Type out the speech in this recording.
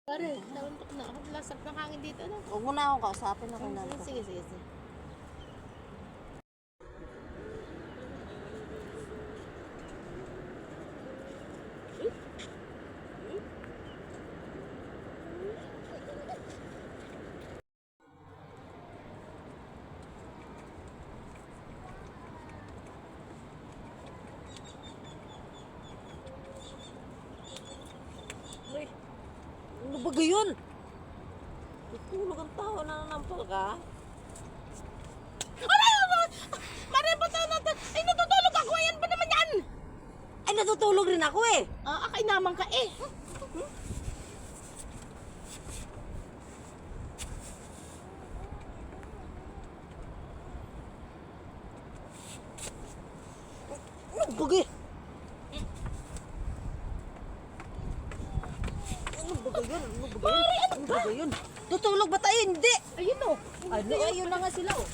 Pare, nauntok na ako. Lasap ng hangin dito, no? Huwag mo na akong kausapin ako na. Sige, sige, sige. Ay, ano ba gayon? Tutulog ang tao, nananampal ka? Mare, bata natin! Ay, natutulog ako! Ayan ba naman yan? Ay, natutulog rin ako eh. Akay naman ka eh. Ano ba gayon? Ano ba gayon? Ano ba gayon? Ano ba gayon? Tutulog ba tayo? Hindi! Ayun, no? Ano? Ayun na nga sila oh.